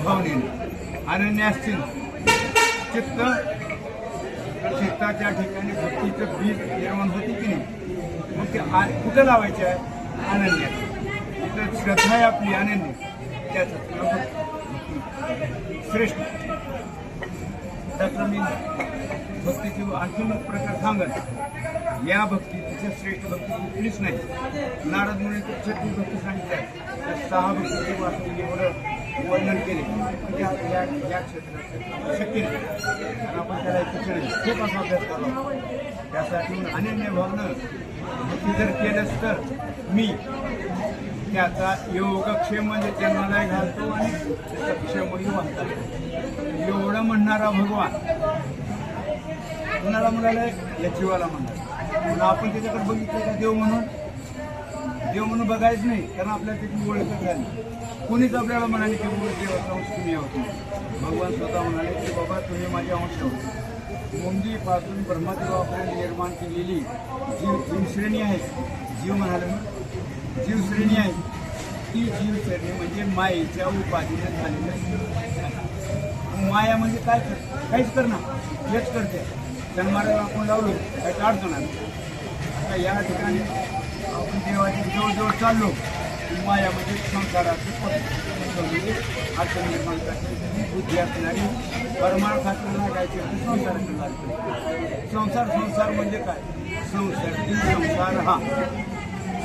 भावनेने अनन्य असतील चित्ताच्या ठिकाणी भक्तीचं बीज निर्माण होते की नाही. मग ते कुठं लावायचं आहे? अनन्यात. तर श्रद्धा आहे आपली अनन्य, त्याचं श्रेष्ठ. त्यातलं मी भक्तीची आणखी प्रकार सांगत. या भक्तीच्या श्रेष्ठ भक्ती कुठलीच नाही. नारद मुनी छत्तीस भक्ती सांगितल्या, त्या 6 भक्तीचे वास्तविक एवढं वर्णन केले म्हणजे या क्षेत्रात शक्य नाही. आणि आपण त्याला खूप असा अभ्यास करावा. त्यासाठी अनन्य भावनं भक्ती जर केलंच तर मी त्याचा योगक्षेम म्हणजे जन्माला घालतो आणि त्याचा क्षमही वाचतात. एवढं म्हणणारा भगवान कुणाला म्हणाला? या जीवाला म्हणतात. म्हणून आपण त्याच्याकडे बघितलं का देव म्हणून बघायच नाही, कारण आपल्याला त्याची ओळख झाली. कोणीच आपल्याला म्हणाले की देवाचा अंश तुम्ही आहोत. भगवान स्वतः म्हणाले की बाबा तुम्ही माझे अंश आहोत. मुंगीपासून ब्रह्मदेवापर्यंत निर्माण केलेली जीव श्रेणी आहे. जीव म्हणाले ना, जीव श्रेणी आहे. ती जीव श्रेणी म्हणजे मायेच्या उपाधीने झालेली. माया म्हणजे काय काहीच करणार, हेच करते. जन्माला आपण लावलो काही अडचण आली. आता या ठिकाणी आपण देवाच्या जवळजवळ चाललो. माया म्हणजे संसाराचं म्हणजे अडचण निर्माण करते. बुद्धी असणारी परमार्थाचं लागायचे संसाराचं लागते. संसार म्हणजे काय? संसार हा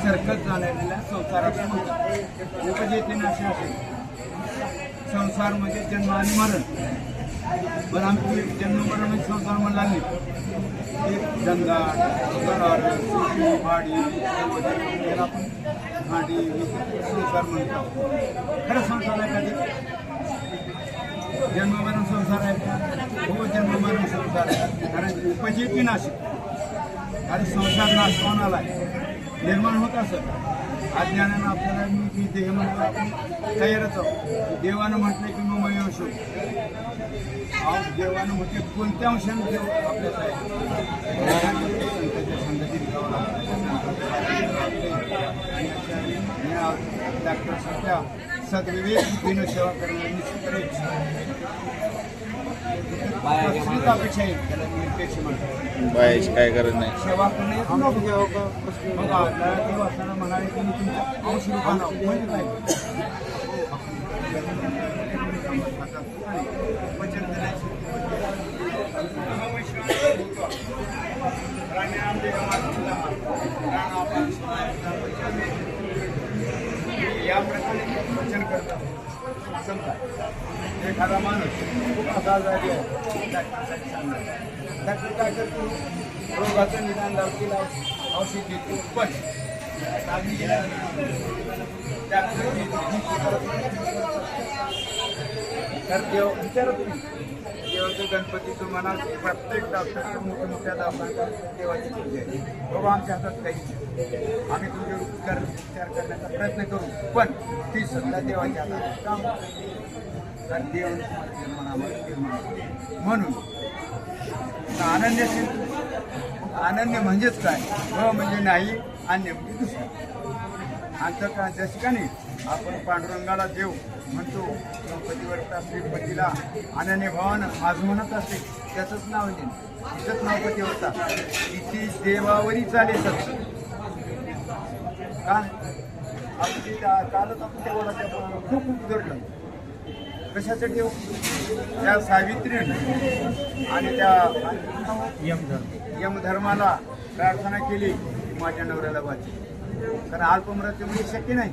सरकत जाणाऱ्याला संसाराचं म्हणतात. उपजेतेने असे असेल. संसार म्हणजे जन्म आणि मरण. पण आमची जन्म मरण म्हणजे संसार म्हणला नाही. ते धंदा भाडी त्याला आपण भाडी संसार म्हणतो. खरं संसार आहे का ते? जन्ममरण संसार आहे का? हो, जन्ममरण संसार आहे. कारण उपजेती नाशिक. अरे संसार नाश कोणाला निर्माण होत असत. अज्ञानानं आपल्याला मी देह म्हणतो आपण तयारच आहोत. देवानं म्हटलं की मग मयोश देवानं म्हटले कोणत्या अंशाने देव आपल्याच आहे. संतांच्या संगतीत डॉक्टर सद्विवेक बुद्धीनं सेवा करण्याची अपेक्षा आहे. त्याला निरपेक्ष म्हणतात. काय गरज नाही. सेवा करणे मग वाचताना म्हणाले की मी तुमच्या अंश रूपानं म्हणजे काय वचन देण्याची या प्रकारे वचन करतात. समजा एखादा माणूस खूप असा आजारी आहे, डॉक्टरसाठी सांगणार. डॉक्टर काय करतो? रोगाचं निदान लावतील, औषध देतो. पण आम्ही गेल्या तर देव विचारत नाही. देवाचं गणपतीचं म्हणा प्रत्येक डॉक्टरचं मोठ्या दवाखान्यात देवाची पूजा आहे. बाबा आमच्या हातात काही आम्ही तुमचे उपचार करण्याचा प्रयत्न करू, पण ती सध्या देवाच्या हातात काम. तर देव म्हणून अनन्य म्हणजेच काय? म्हणजे नाही, अन्य म्हणजे दुसरं. आमचं जसं का नाही आपण पांडुरंगाला देव म्हणतो, गणपतीवरचा श्रीपतीला अनन्य भावानं आज म्हणत असते. त्याचंच नाव आहे. तिचंच नाव पतीवरता. तिची देवावरी चाले सत्य का? आपली कालच आपण देवाला खूप उधळलं. कशासाठी? त्या सावित्रीने आणि त्या यमधर्माला प्रार्थना केली की माझ्या नवऱ्याला वाची. कारण अल्पमृत्यू म्हणजे शक्य नाही.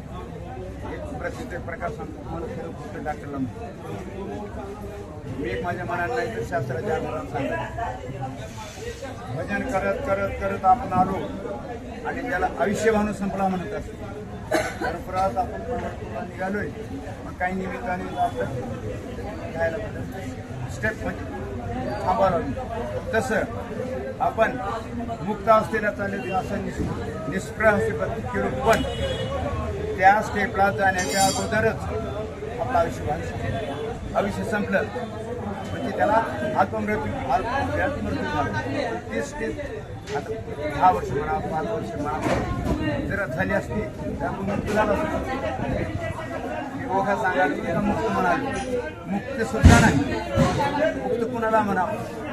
एक प्रसिद्ध प्रकार सांगतो मला खरं कुठं डॉक्टरला मी एक माझ्या मनात नाही तर शास्त्राच्या आधारानं सांगतो. भजन करत करत करत आपण आलो आणि त्याला आयुष्य भावना संपला म्हणत असतो. कारण परत आपण पंढरपूरला निघालोय. मग काही निमित्ताने आपलं जायला स्टेप म्हणजे थांबावं लागलं. तसं आपण मुक्त अवस्थेला चालले असं निष्प्रह केलो. पण त्या स्टेपला जाण्याच्या अगोदरच आपलं आयुष्य संपलं. म्हणजे त्याला अल्पमृत्यू झाला. ते स्टेप आता 10 वर्ष म्हणा 5 वर्ष म्हणा जर झाली असती तर मृत्यू झाला असतो. सांगायला मुक्त म्हणाले, मुक्त सुद्धा नाही, मुक्त कुणाला म्हणावं.